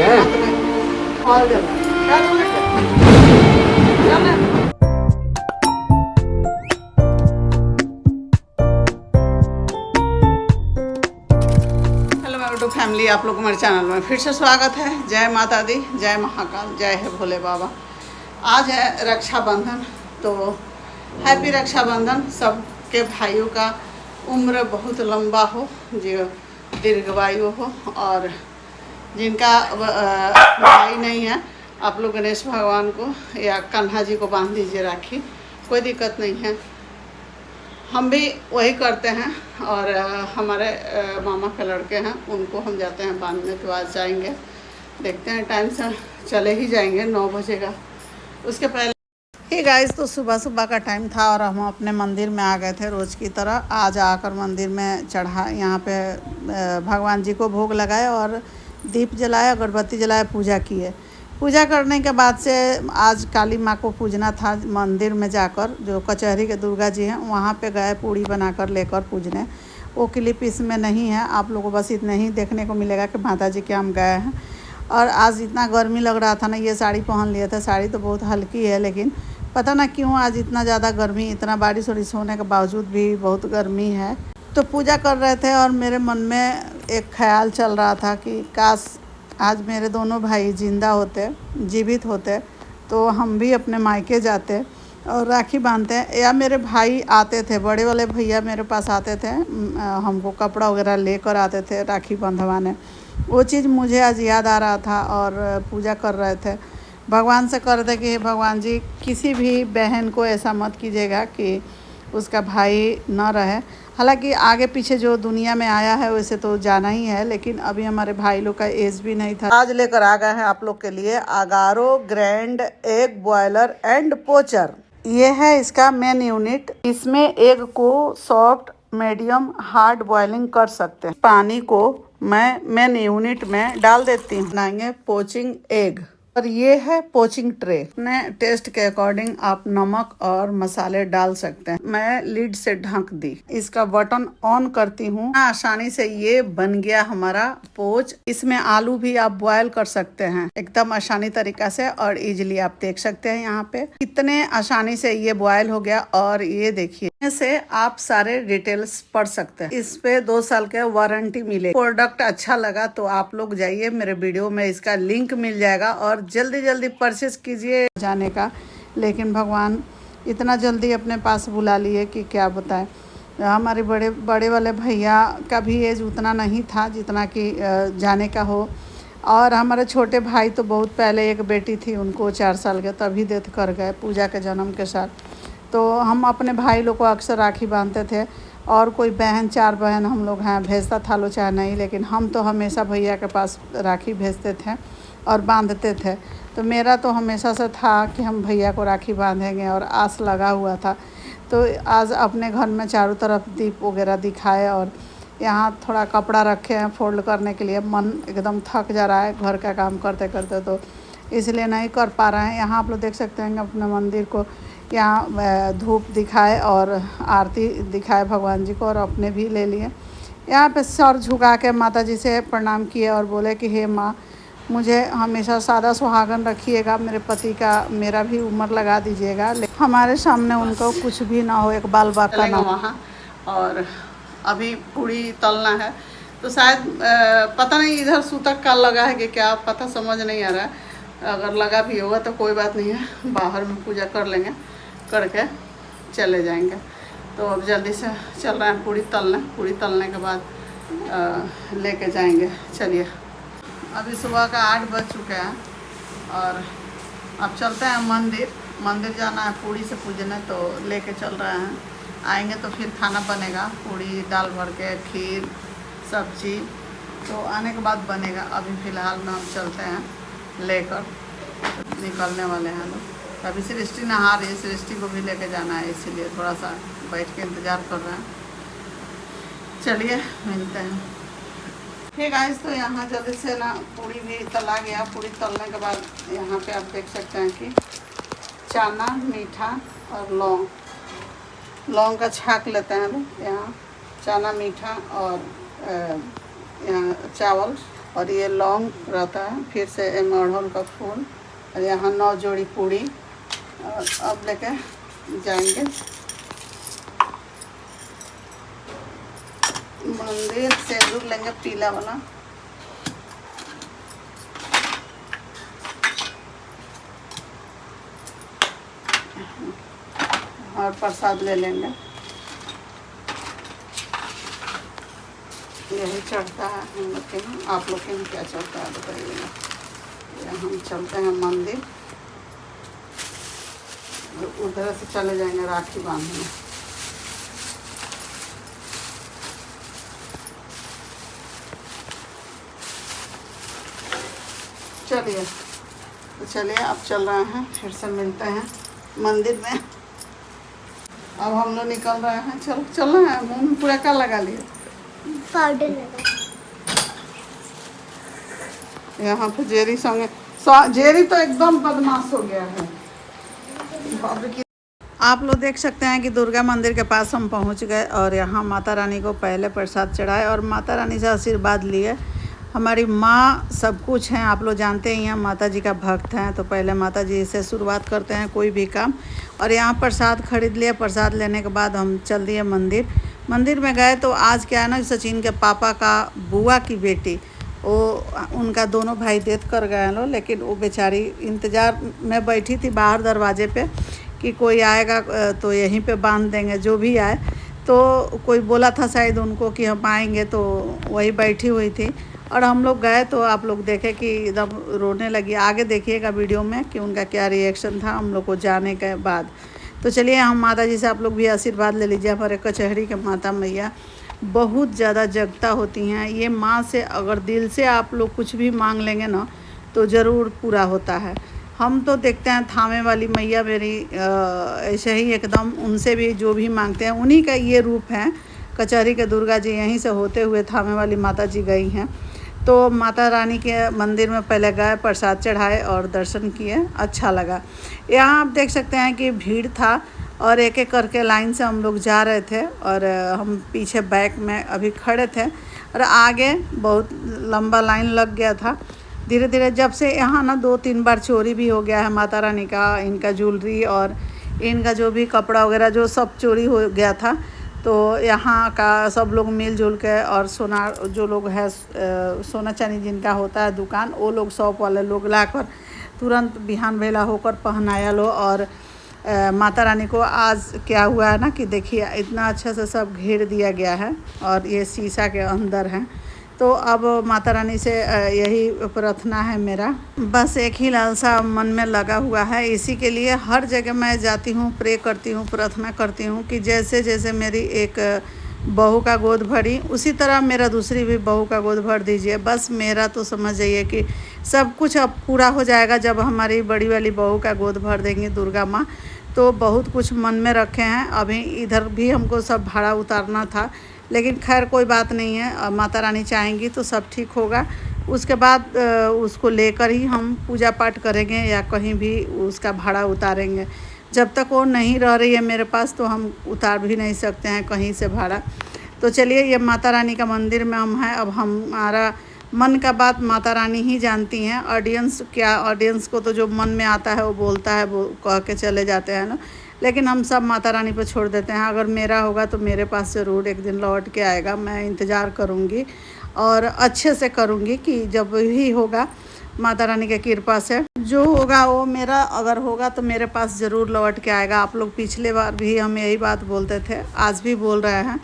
Call देना क्या बोले यूट्यूब फैमिली, आप लोग हमारे चैनल में फिर से स्वागत है। जय माता दी, जय महाकाल, जय है भोले बाबा। आज है रक्षाबंधन, तो हैप्पी रक्षाबंधन। सबके भाइयों का उम्र बहुत लंबा हो, जो दीर्घवायु हो, और जिनका भाई नहीं है आप लोग गणेश भगवान को या कन्हा जी को बांध दीजिए राखी, कोई दिक्कत नहीं है। हम भी वही करते हैं, और हमारे मामा के लड़के हैं, उनको हम जाते हैं बांधने। तो आज जाएंगे, देखते हैं, टाइम से चले ही जाएंगे, 9 बजेगा उसके पहले ही। गाइस, तो सुबह सुबह का टाइम था और हम अपने मंदिर में आ गए थे रोज़ की तरह। आज आकर मंदिर में चढ़ा, यहाँ पे भगवान जी को भोग लगाया और दीप जलाया, अगरबत्ती जलाया, पूजा किए। पूजा करने के बाद से आज काली माँ को पूजना था मंदिर में जाकर, जो कचहरी के दुर्गा जी हैं वहाँ पे गए पूड़ी बनाकर लेकर पूजने। वो क्लिप इसमें नहीं है, आप लोगों को बस इतना ही देखने को मिलेगा कि माता जी के हम गए हैं। और आज इतना गर्मी लग रहा था ना, ये साड़ी पहन लिए थे। साड़ी तो बहुत हल्की है, लेकिन पता ना क्यों आज इतना ज़्यादा गर्मी, इतना बारिश वारिश होने के बावजूद भी बहुत गर्मी है। तो पूजा कर रहे थे और मेरे मन में एक ख्याल चल रहा था कि काश आज मेरे दोनों भाई जिंदा होते, जीवित होते, तो हम भी अपने मायके जाते और राखी बांधते, या मेरे भाई आते थे, बड़े वाले भैया मेरे पास आते थे, हमको कपड़ा वगैरह लेकर आते थे राखी बंधवाने। वो चीज़ मुझे आज याद आ रहा था और पूजा कर रहे थे। भगवान से कर दे कि भगवान जी, किसी भी बहन को ऐसा मत कीजिएगा कि उसका भाई न रहे। हालांकि आगे पीछे जो दुनिया में आया है वैसे तो जाना ही है, लेकिन अभी हमारे भाई लोग का एज भी नहीं था। आज लेकर आ गए हैं आप लोग के लिए Agaro grand egg boiler and पोचर। ये है इसका मेन यूनिट। इसमें एग को सॉफ्ट, मीडियम, हार्ड बॉइलिंग कर सकते हैं। पानी को मैं मेन यूनिट में डाल देती हूँ। बनाएंगे पोचिंग एग, और ये है पोचिंग ट्रे। अपने टेस्ट के अकॉर्डिंग आप नमक और मसाले डाल सकते हैं। मैं लीड से ढक दी, इसका बटन ऑन करती हूँ। आसानी से ये बन गया हमारा पोच। इसमें आलू भी आप बॉयल कर सकते हैं एकदम आसानी तरीका से, और इजीली आप देख सकते हैं यहाँ पे कितने आसानी से ये बॉयल हो गया। और ये देखिए, से आप सारे डिटेल्स पढ़ सकते हैं। इस पे 2 साल के वारंटी मिलेगी। प्रोडक्ट अच्छा लगा तो आप लोग जाइए, मेरे वीडियो में इसका लिंक मिल जाएगा और जल्दी जल्दी परचेज कीजिए जाने का। लेकिन भगवान इतना जल्दी अपने पास बुला लिए कि क्या बताएं। हमारे बड़े वाले भैया का भी एज उतना नहीं था जितना कि जाने का हो। और हमारे छोटे भाई तो बहुत पहले, एक बेटी थी उनको 4 साल के, तभी डेथ कर गए पूजा के जन्म के साथ। तो हम अपने भाई लोग को अक्सर राखी बांधते थे, और कोई बहन, 4 बहन हम लोग हैं, भेजता था लो चाहे नहीं, लेकिन हम तो हमेशा भैया के पास राखी भेजते थे और बांधते थे। तो मेरा तो हमेशा से था कि हम भैया को राखी बांधेंगे, और आस लगा हुआ था। तो आज अपने घर में चारों तरफ दीप वगैरह दिखाए, और यहाँ थोड़ा कपड़ा रखे हैं फोल्ड करने के लिए। मन एकदम थक जा रहा है घर का काम करते करते, तो इसलिए नहीं कर पा रहे हैं। यहाँ आप लोग देख सकते हैं अपने मंदिर को, यहाँ धूप दिखाए और आरती दिखाए भगवान जी को, और अपने भी ले लिए। यहाँ पे सर झुका के माता जी से प्रणाम किए और बोले कि हे माँ, मुझे हमेशा सादा सुहागन रखिएगा, मेरे पति का, मेरा भी उम्र लगा दीजिएगा, हमारे सामने उनको कुछ भी ना हो, एक बाल बाका ना वहाँ। और अभी पूड़ी तलना है, तो शायद पता नहीं इधर सूतक का लगा है कि क्या, पता समझ नहीं आ रहा है। अगर लगा भी होगा तो कोई बात नहीं है, बाहर में पूजा कर लेंगे, करके चले जाएंगे। तो अब जल्दी से चल रहे हैं पूड़ी तलने। पूड़ी तलने के बाद लेके जाएंगे। चलिए, अभी सुबह का 8 बज चुके हैं और अब चलते हैं मंदिर जाना है पूड़ी से पूजने, तो लेके चल रहे हैं। आएंगे तो फिर खाना बनेगा, पूड़ी दाल भर के, खीर, सब्जी, तो आने के बाद बनेगा। अभी फ़िलहाल में हम चलते हैं, लेकर निकलने वाले हैं लोग। अभी सृष्टि नहा रही है, सृष्टि को भी लेके जाना है, इसीलिए थोड़ा सा बैठ के इंतज़ार कर रहे हैं। चलिए मिलते हैं। ठीक है, तो यहाँ जल्दी से ना पूड़ी भी तला गया। पूड़ी तलने के बाद यहाँ पे आप देख सकते हैं कि चना, मीठा और लौंग का छाक लेते हैं लोग। यहाँ चना, मीठा और यहाँ चावल और ये लौंग रहता है, फिर से अड़हुल का फूल, और यहाँ 9 जोड़ी पूड़ी। और अब लेके जाएंगे मंदिर। सिंदूर लेंगे पीला वाला, और प्रसाद ले लेंगे। यही चढ़ता है हम लोग के यहाँ। आप लोग के यहाँ क्या चढ़ता है बताइएगा। हम चलते हैं मंदिर, उधर से चले जाएंगे राखी बांधने। चलिए तो चलिए, अब चल रहे हैं, फिर से मिलते हैं मंदिर में। अब हम लोग निकल रहे हैं। चलो चल रहे हैं। मुँह में पूरा क्या लगा लिए? पाउडर लगा। यहाँ पे जेरी संगे जेरी तो एकदम बदमाश हो गया है। आप लोग देख सकते हैं कि दुर्गा मंदिर के पास हम पहुँच गए और यहाँ माता रानी को पहले प्रसाद चढ़ाए और माता रानी से आशीर्वाद लिए। हमारी माँ सब कुछ हैं, आप लोग जानते ही हैं, माता जी का भक्त हैं, तो पहले माता जी से शुरुआत करते हैं कोई भी काम। और यहाँ प्रसाद खरीद लिया। प्रसाद लेने के बाद हम चल दिए मंदिर। मंदिर में गए तो आज क्या है ना, सचिन के पापा का बुआ की बेटी, वो उनका दोनों भाई डेथ कर गए हैं लोग, लेकिन वो बेचारी इंतज़ार में बैठी थी बाहर दरवाजे पे कि कोई आएगा तो यहीं पे बांध देंगे जो भी आए। तो कोई बोला था शायद उनको कि हम आएंगे, तो वही बैठी हुई थी। और हम लोग गए तो आप लोग देखे कि एकदम रोने लगी। आगे देखिएगा वीडियो में कि उनका क्या रिएक्शन था हम लोग को जाने के बाद। तो चलिए हम माता जी से आप लोग भी आशीर्वाद ले लीजिए। हमारे कचहरी के माता मैया बहुत ज़्यादा जगता होती हैं। ये माँ से अगर दिल से आप लोग कुछ भी मांग लेंगे ना तो ज़रूर पूरा होता है। हम तो देखते हैं थामे वाली मैया मेरी ऐसे ही एकदम, उनसे भी जो भी मांगते हैं उन्हीं का ये रूप है। कचहरी के दुर्गा जी यहीं से होते हुए थामे वाली माता जी गई हैं। तो माता रानी के मंदिर में पहले गए, प्रसाद चढ़ाए और दर्शन किए, अच्छा लगा। यहाँ आप देख सकते हैं कि भीड़ था और एक एक करके लाइन से हम लोग जा रहे थे और हम पीछे बैक में अभी खड़े थे और आगे बहुत लंबा लाइन लग गया था। धीरे धीरे जब से यहाँ ना 2-3 बार चोरी भी हो गया है माता रानी का, इनका ज्वेलरी और इनका जो भी कपड़ा वगैरह जो सब चोरी हो गया था। तो यहाँ का सब लोग मिलजुल के और सोना जो लोग है सोना चांदी जिनका होता है दुकान, वो लोग शॉप वाले लोग लाकर तुरंत बिहान बेला होकर पहनाया लो। और माता रानी को आज क्या हुआ है ना कि देखिए इतना अच्छा से सब घेर दिया गया है और ये शीशा के अंदर है। तो अब माता रानी से यही प्रार्थना है मेरा, बस एक ही लालसा मन में लगा हुआ है। इसी के लिए हर जगह मैं जाती हूँ, प्रे करती हूँ, प्रार्थना करती हूँ कि जैसे जैसे मेरी एक बहू का गोद भरी उसी तरह मेरा दूसरी भी बहू का गोद भर दीजिए। बस मेरा तो समझ जाइए कि सब कुछ अब पूरा हो जाएगा जब हमारी बड़ी वाली बहू का गोद भर देंगी दुर्गा माँ। तो बहुत कुछ मन में रखे हैं। अभी इधर भी हमको सब भाड़ा उतारना था, लेकिन खैर कोई बात नहीं है, माता रानी चाहेंगी तो सब ठीक होगा। उसके बाद उसको लेकर ही हम पूजा पाठ करेंगे या कहीं भी उसका भाड़ा उतारेंगे। जब तक वो नहीं रह रही है मेरे पास तो हम उतार भी नहीं सकते हैं कहीं से भाड़ा। तो चलिए, ये माता रानी का मंदिर में हम हैं। अब हमारा मन का बात माता रानी ही जानती हैं। ऑडियंस को तो जो मन में आता है वो बोलता है, वो कह के चले जाते हैं ना, लेकिन हम सब माता रानी पर छोड़ देते हैं। अगर मेरा होगा तो मेरे पास ज़रूर एक दिन लौट के आएगा। मैं इंतज़ार करूँगी और अच्छे से करूँगी कि जब भी होगा माता रानी की कृपा से जो होगा वो मेरा, अगर होगा तो मेरे पास ज़रूर लौट के आएगा। आप लोग पिछले बार भी हम यही बात बोलते थे, आज भी बोल रहे हैं।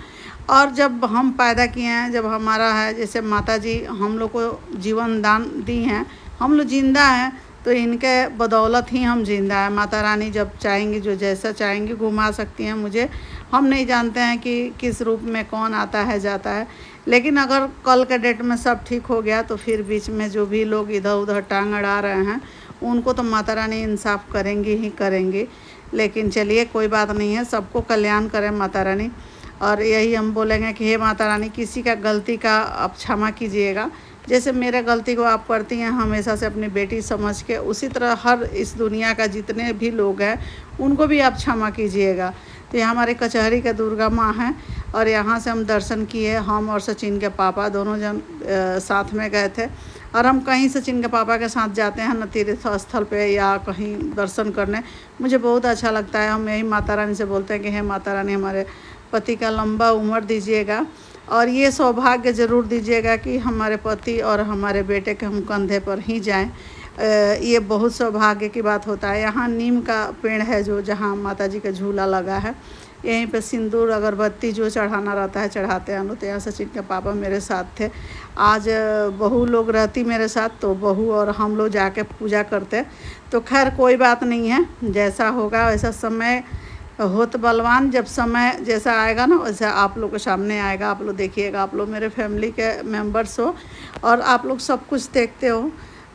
और जब हम पैदा किए हैं, जब हमारा है, जैसे माता जी हम लोग को जीवन दान दी हैं, हम लोग ज़िंदा हैं तो इनके बदौलत ही हम जिंदा हैं। माता रानी जब चाहेंगी, जो जैसा चाहेंगी घुमा सकती हैं मुझे। हम नहीं जानते हैं कि किस रूप में कौन आता है जाता है, लेकिन अगर कल के डेट में सब ठीक हो गया तो फिर बीच में जो भी लोग इधर उधर टांग अड़ा रहे हैं उनको तो माता रानी इंसाफ करेंगी ही करेंगी। लेकिन चलिए कोई बात नहीं है, सबको कल्याण करें माता रानी। और यही हम बोलेंगे कि हे माता रानी, किसी का गलती का आप क्षमा कीजिएगा। जैसे मेरे गलती को आप करती हैं हमेशा से अपनी बेटी समझ के, उसी तरह हर इस दुनिया का जितने भी लोग हैं उनको भी आप क्षमा कीजिएगा। तो यहाँ हमारे कचहरी के दुर्गा माँ हैं और यहाँ से हम दर्शन किए, हम और सचिन के पापा दोनों जन साथ में गए थे। और हम कहीं सचिन के पापा के साथ जाते हैं न तीर्थ स्थल पे या कहीं दर्शन करने, मुझे बहुत अच्छा लगता है। हम यही माता रानी से बोलते हैं कि हे माता रानी हमारे पति का लंबा उम्र दीजिएगा और ये सौभाग्य ज़रूर दीजिएगा कि हमारे पति और हमारे बेटे के हम कंधे पर ही जाएं। ये बहुत सौभाग्य की बात होता है। यहाँ नीम का पेड़ है जो जहाँ माता जी का झूला लगा है, यहीं पे सिंदूर अगरबत्ती जो चढ़ाना रहता है चढ़ाते हैं हम लोग। तो यहाँ सचिन के पापा मेरे साथ थे। आज बहू लोग रहती मेरे साथ तो बहू और हम लोग जाके पूजा करते। तो खैर कोई बात नहीं है, जैसा होगा वैसा समय होत बलवान, जब समय जैसा आएगा ना वैसा आप लोग के सामने आएगा। आप लोग देखिएगा, आप लोग मेरे फैमिली के मेंबर्स हो और आप लोग सब कुछ देखते हो।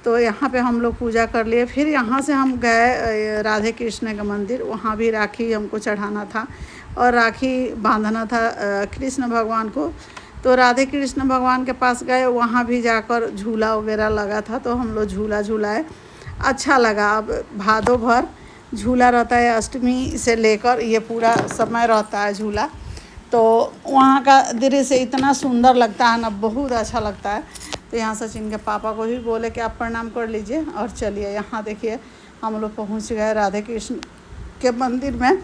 तो यहाँ पे हम लोग पूजा कर लिए। फिर यहाँ से हम गए राधे कृष्ण का मंदिर, वहाँ भी राखी हमको चढ़ाना था और राखी बांधना था कृष्ण भगवान को। तो राधे कृष्ण भगवान के पास गए, वहाँ भी जाकर झूला वगैरह लगा था तो हम लोग झूला झूलाए, अच्छा लगा। अब भादों भर झूला रहता है, अष्टमी से लेकर ये पूरा समय रहता है झूला। तो वहाँ का दृश्य इतना सुंदर लगता है ना, बहुत अच्छा लगता है। तो यहाँ सचिन के पापा को भी बोले कि आप प्रणाम कर लीजिए और चलिए। यहाँ देखिए हम लोग पहुँच गए राधे कृष्ण के मंदिर में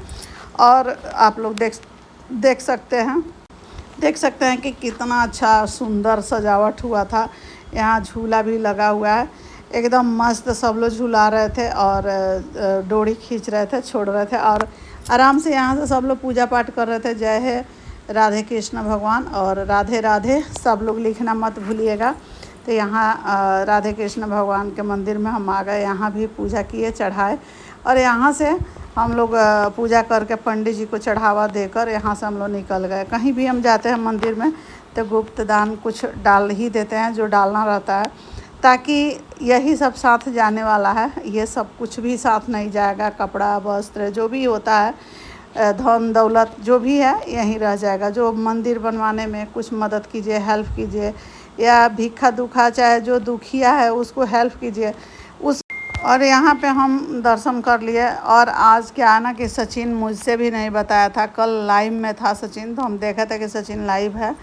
और आप लोग देख सकते हैं कि कितना अच्छा सुंदर सजावट हुआ था। यहाँ झूला भी लगा हुआ है, एकदम मस्त। सब लोग झूला रहे थे और डोरी खींच रहे थे, छोड़ रहे थे और आराम से यहाँ से सब लोग पूजा पाठ कर रहे थे। जय है राधे कृष्ण भगवान और राधे राधे सब लोग लिखना मत भूलिएगा। तो यहाँ राधे कृष्ण भगवान के मंदिर में हम आ गए, यहाँ भी पूजा किए, चढ़ाए और यहाँ से हम लोग पूजा करके पंडित जी को चढ़ावा देकर यहाँ से हम लोग निकल गए। कहीं भी हम जाते हैं मंदिर में तो गुप्त दान कुछ डाल ही देते हैं जो डालना रहता है, ताकि यही सब साथ जाने वाला है, ये सब कुछ भी साथ नहीं जाएगा। कपड़ा वस्त्र जो भी होता है, धन दौलत जो भी है यहीं रह जाएगा। जो मंदिर बनवाने में कुछ मदद कीजिए, हेल्प कीजिए, या भीखा दुखा चाहे जो दुखिया है उसको हेल्प कीजिए उस। और यहाँ पे हम दर्शन कर लिए। और आज क्या है ना कि सचिन मुझसे भी नहीं बताया था, कल लाइव में था सचिन तो हम देखा था कि सचिन लाइव है,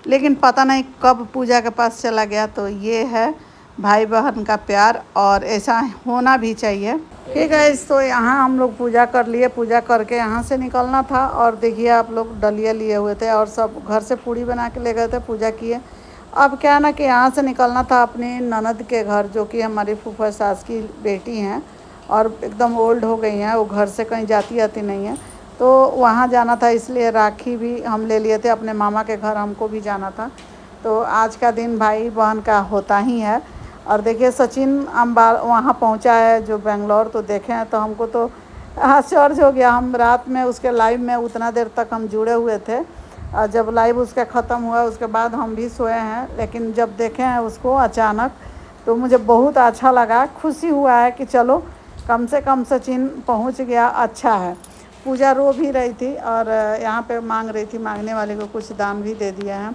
लेकिन पता नहीं कब पूजा के पास चला गया। तो ये है भाई बहन का प्यार और ऐसा होना भी चाहिए। ठीक है, तो यहाँ हम लोग पूजा कर लिए, पूजा करके यहाँ से निकलना था। और देखिए आप लोग डलिया लिए हुए थे और सब घर से पूड़ी बना के ले गए थे, पूजा किए। अब क्या है ना कि यहाँ से निकलना था अपनी ननद के घर, जो कि हमारी फूफा सास की बेटी हैं और एकदम ओल्ड हो गई हैं, वो घर से कहीं जाती आती नहीं है। तो वहाँ जाना था, इसलिए राखी भी हम ले लिए थे। अपने मामा के घर हमको भी जाना था। तो आज का दिन भाई बहन का होता ही है। और देखिए सचिन वहाँ पहुँचा है जो बेंगलोर, तो देखे हैं तो हमको तो आश्चर्य हो गया। हम रात में उसके लाइव में उतना देर तक हम जुड़े हुए थे, जब लाइव उसका ख़त्म हुआ उसके बाद हम भी सोए हैं, लेकिन जब देखे हैं उसको अचानक तो मुझे बहुत अच्छा लगा, खुशी हुआ है कि चलो कम से कम सचिन पहुंच गया, अच्छा है। पूजा रो भी रही थी और यहाँ पे मांग रही थी, मांगने वाले को कुछ दान भी दे दिया है।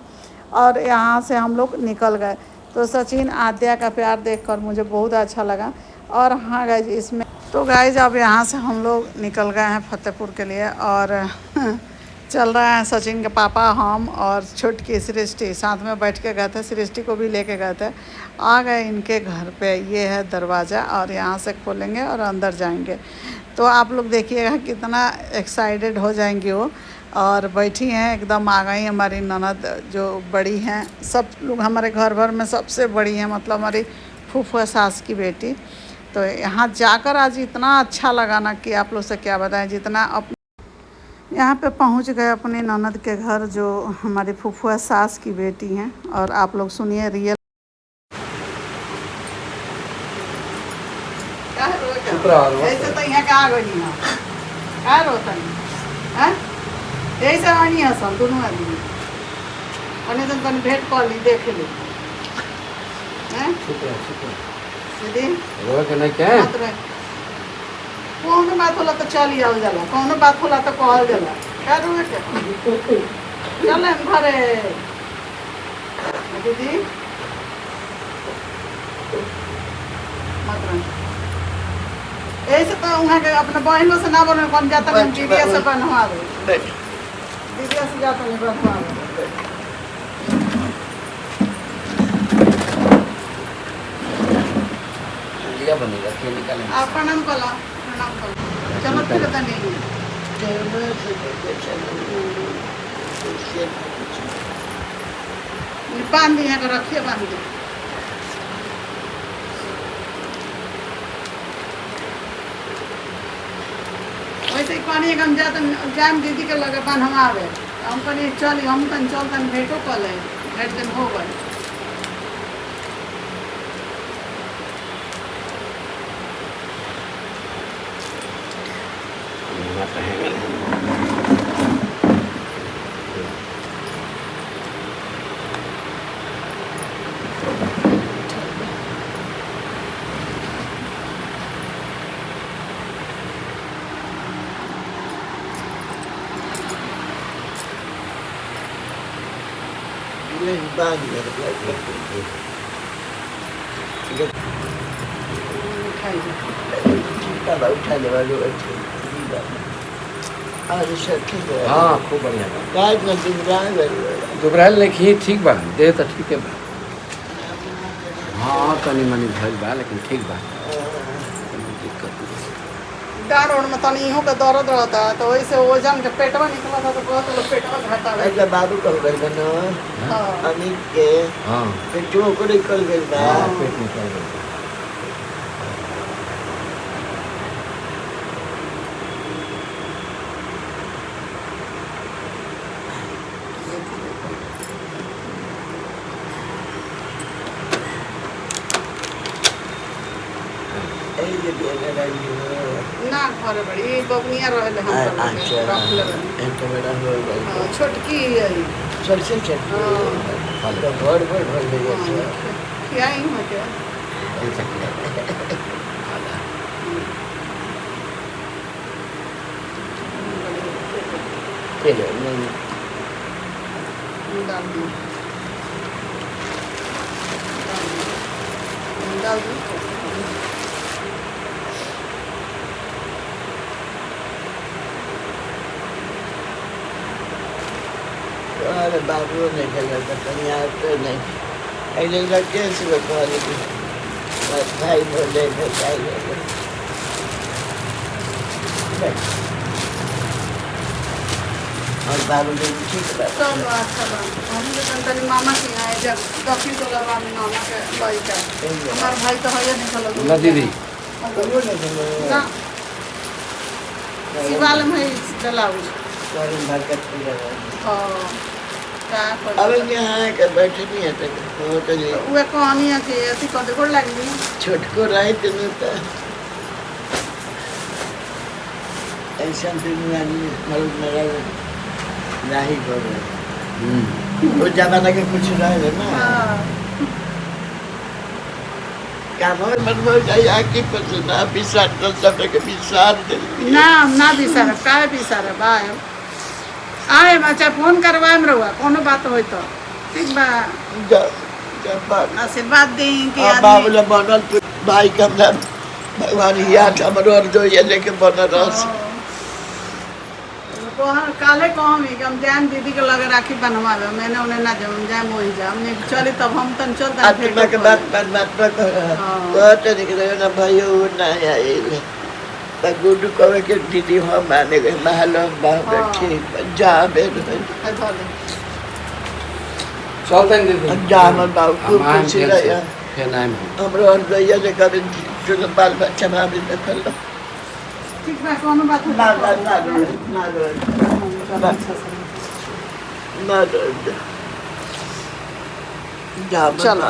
और यहाँ से हम लोग निकल गए। तो सचिन आद्या का प्यार देखकर मुझे बहुत अच्छा लगा। और हाँ गाइज, इसमें तो गाइज अब यहाँ से हम लोग निकल गए हैं फतेहपुर के लिए और चल रहे हैं सचिन के पापा, हम और छुटकी सृष्टि साथ में बैठ के गए थे। सृष्टि को भी लेके गए थे। आ गए इनके घर पे, ये है दरवाज़ा और यहाँ से खोलेंगे और अंदर जाएंगे। तो आप लोग देखिएगा कितना एक्साइटेड हो जाएंगे वो। और बैठी हैं एकदम, आ गई हमारी ननद जो बड़ी हैं, सब लोग हमारे घर भर में सबसे बड़ी हैं, मतलब हमारी फूफा सास की बेटी। तो यहाँ जाकर आज इतना अच्छा लगा ना कि आप लोग से क्या बताएं। जितना यहाँ पे पहुँच गए अपनी ननद के घर जो हमारी फूफा सास की बेटी हैं। और आप लोग सुनिए रियल ऐसे तो यहाँ का गई क्या रोता है यही सब आनी है सब दोनों आदमी अने तो तन भेंट कर ली, देख ली कौन बात होला तो चल जाओ जाला, कौन बात होला तो कहल जाला। क्या रोए के चल घरे दीदी मत वैसे तो वहाँ के अपने बहनों से ना बने कौन जाता नहीं दीदिया से बनवा दो बैठ दीदिया से जाता नहीं बनवा दो लिया बनेगा खेल निकालेंगे आप प्रणाम कला चलो फिर तो नहीं बांध दिए को रखिए बांध दिए वैसे कहनी हम जाम दीदी के लगे बनवावे हम कहनी चली हम तन चल तन भेटो कल भेट दिन हो गए उठा ले वालों हाँ खूब बढ़िया दुबराल नहीं ठीक बा दे तो ठीक है बा हाँ तनी मनी भइल बा लेकिन ठीक बा डार ओढ़ में तनी इहो के दर्द रहता है तो वैसे वजन के पेटवा निकला था तो बहुत लोग पेटवा घटा है ऐसा बाबू कह गइल बा ना हां अमित के हां पेटवा को निकल गइल बा पेट निकल गइल ना घर बड़ी बबनिया रहले हम रख लेबे एक बड़ा हो गइल छोटकी है सबसे छोटी तो बड़ भइल है क्या ही हो क्या चलो नहीं डाल दी डाल दी अरे बाबू ने चला तो कहीं आते नहीं ऐसे लड़के से बकवाली की बस भाई बोले थे चाहिए और बाबू ने ठीक है चलो अच्छा बा हम तो तनी मामा के आए जब दक्षिण टोला में मामा के लइका हमार भाई तो है नहीं चलो ना दीदी ना शिवालय में डलाऊ करीम भरकत की जगह हां का अब यहाँ के बैठे नहीं है तो चलिए वे कहानी है कि ऐसी कदे गोड़ लगी छोटको रहे तेने तो ऐसा दिन वाली मर्द मेरा नहीं कर रहे वो जमाना के कुछ रहे ना हां काम और मन में जाए आके पसंद आ बिसार तो सब के बिसार दे ना बिसार का बिसार बाय आए बच्चा फोन करवाएम रहुआ कोनो बात होई तो ठीक बा जब आशीर्वाद दें कि बाबूला बनल भाई का नाम भगवान याद हमरो और जो ये लेके बनल रस काले कहमी कि हम जान दीदी के लगे राखी बनवावे मैंने उन्हें ना जब जाए वही जा हमने चली तब हम तन चल ता आत्मा के बात कहते निकले ना भाई वो ना आए तो गुड्डू कहे के दीदी हम माने गए महल बाबा ठीक जा बेर चलते दीदी जा मन बाबू को कुछ रहा फिर नाम हमरो और दैया जे कभी जो बाल बच्चा भाभी देखल ठीक बा कोनो बात ना चलो